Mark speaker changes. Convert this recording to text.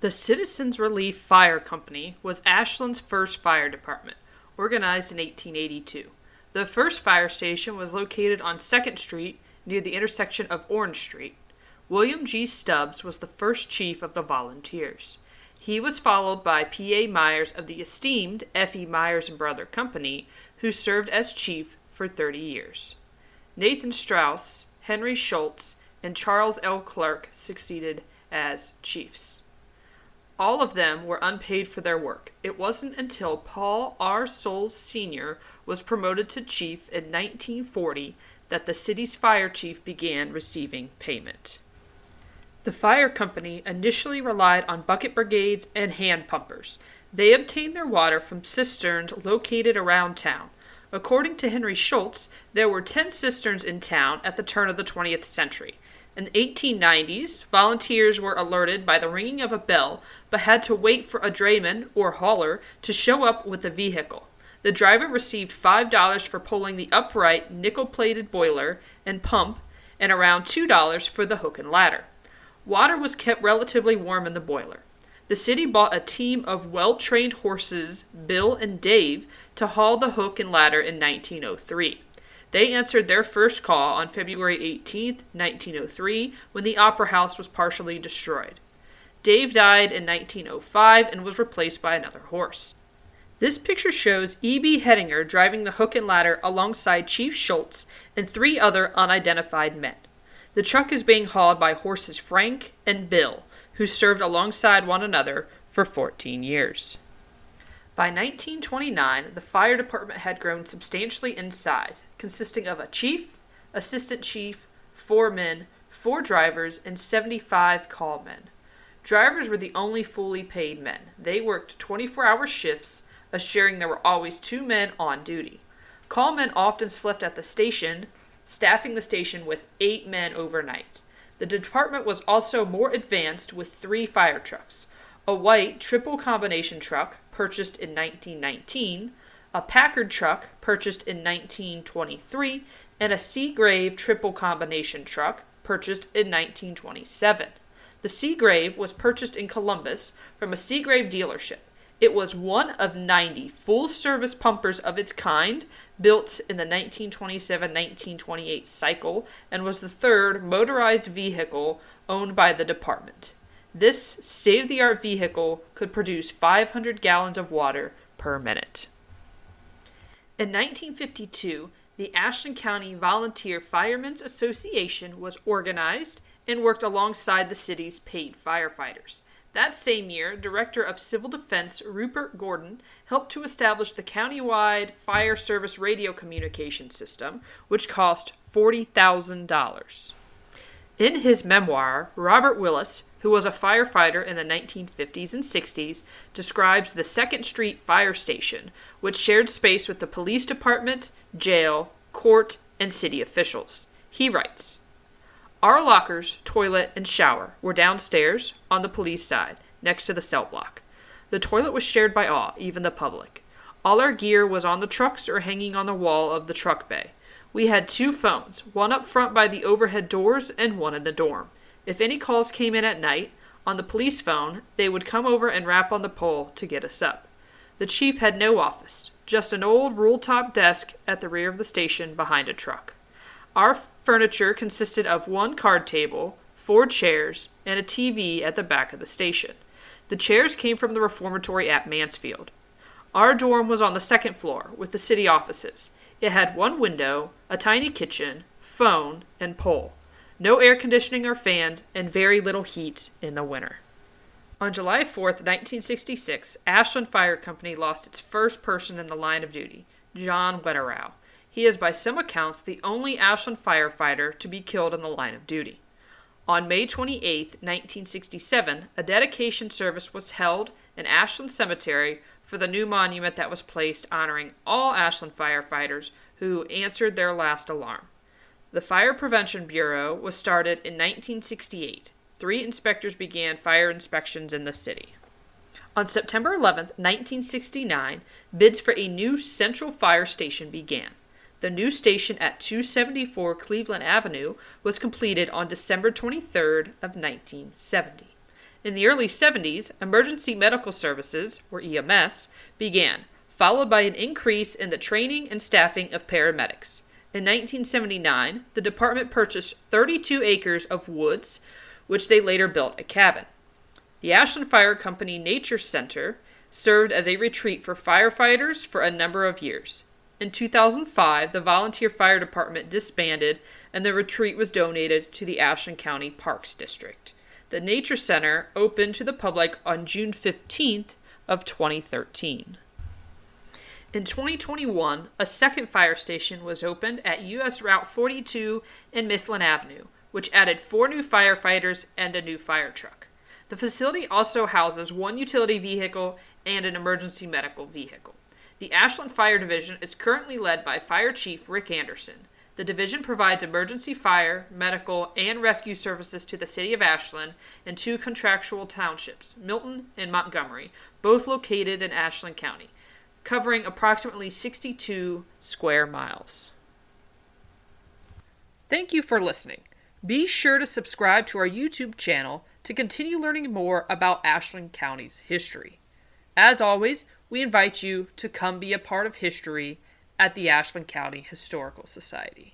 Speaker 1: The Citizens Relief Fire Company was Ashland's first fire department, organized in 1882. The first fire station was located on 2nd Street near the intersection of Orange Street. William G. Stubbs was the first chief of the volunteers. He was followed by P.A. Myers of the esteemed F.E. Myers and Brother Company, who served as chief for 30 years. Nathan Strauss, Henry Schultz, and Charles L. Clark succeeded as chiefs. All of them were unpaid for their work. It wasn't until Paul R. Soules Sr. was promoted to chief in 1940 that the city's fire chief began receiving payment. The fire company initially relied on bucket brigades and hand pumpers. They obtained their water from cisterns located around town. According to Henry Schultz, there were 10 cisterns in town at the turn of the 20th century. In the 1890s, volunteers were alerted by the ringing of a bell, but had to wait for a drayman or hauler to show up with the vehicle. The driver received $5 for pulling the upright, nickel-plated boiler and pump, and around $2 for the hook and ladder. Water was kept relatively warm in the boiler. The city bought a team of well-trained horses, Bill and Dave, to haul the hook and ladder in 1903. They answered their first call on February 18, 1903, when the Opera House was partially destroyed. Dave died in 1905 and was replaced by another horse. This picture shows E.B. Hettinger driving the hook and ladder alongside Chief Schultz and 3 other unidentified men. The truck is being hauled by horses Frank and Bill, who served alongside one another for 14 years. By 1929, the fire department had grown substantially in size, consisting of a chief, assistant chief, 4 men, 4 drivers, and 75 call men. Drivers were the only fully paid men. They worked 24-hour shifts, assuring there were always 2 men on duty. Call men often slept at the station, staffing the station with 8 men overnight. The department was also more advanced with 3 fire trucks: a white triple combination truck purchased in 1919, a Packard truck purchased in 1923, and a Seagrave triple combination truck purchased in 1927. The Seagrave was purchased in Columbus from a Seagrave dealership. It was one of 90 full-service pumpers of its kind built in the 1927-1928 cycle and was the 3rd motorized vehicle owned by the department. This state-of-the-art vehicle could produce 500 gallons of water per minute. In 1952, the Ashland County Volunteer Firemen's Association was organized and worked alongside the city's paid firefighters. That same year, Director of Civil Defense Rupert Gordon helped to establish the countywide fire service radio communication system, which cost $40,000. In his memoir, Robert Willis, who was a firefighter in the 1950s and 60s, describes the 2nd Street Fire Station, which shared space with the police department, jail, court, and city officials. He writes, "Our lockers, toilet, and shower were downstairs on the police side, next to the cell block. The toilet was shared by all, even the public. All our gear was on the trucks or hanging on the wall of the truck bay. We had 2 phones, one up front by the overhead doors and one in the dorm. If any calls came in at night, on the police phone, they would come over and rap on the pole to get us up. The chief had no office, just an old roll-top desk at the rear of the station behind a truck. Our furniture consisted of 1 card table, 4 chairs, and a TV at the back of the station. The chairs came from the reformatory at Mansfield. Our dorm was on the 2nd floor, with the city offices. It had 1 window, a tiny kitchen, phone, and pole. No air conditioning or fans, and very little heat in the winter." On July 4, 1966, Ashland Fire Company lost its first person in the line of duty, John Wetterow. He is by some accounts the only Ashland firefighter to be killed in the line of duty. On May 28, 1967, a dedication service was held in Ashland Cemetery for the new monument that was placed honoring all Ashland firefighters who answered their last alarm. The Fire Prevention Bureau was started in 1968. 3 inspectors began fire inspections in the city. On September 11, 1969, bids for a new central fire station began. The new station at 274 Cleveland Avenue was completed on December 23rd of 1970. In the early 70s, emergency medical services, or EMS, began, followed by an increase in the training and staffing of paramedics. In 1979, the department purchased 32 acres of woods, which they later built a cabin. The Ashland Fire Company Nature Center served as a retreat for firefighters for a number of years. In 2005, the volunteer fire department disbanded and the retreat was donated to the Ashland County Parks District. The Nature Center opened to the public on June 15th of 2013. In 2021, a second fire station was opened at U.S. Route 42 and Mifflin Avenue, which added 4 new firefighters and a new fire truck. The facility also houses 1 utility vehicle and an emergency medical vehicle. The Ashland Fire Division is currently led by Fire Chief Rick Anderson. The division provides emergency fire, medical, and rescue services to the city of Ashland and 2 contractual townships, Milton and Montgomery, both located in Ashland County, covering approximately 62 square miles. Thank you for listening. Be sure to subscribe to our YouTube channel to continue learning more about Ashland County's history. As always, we invite you to come be a part of history at the Ashland County Historical Society.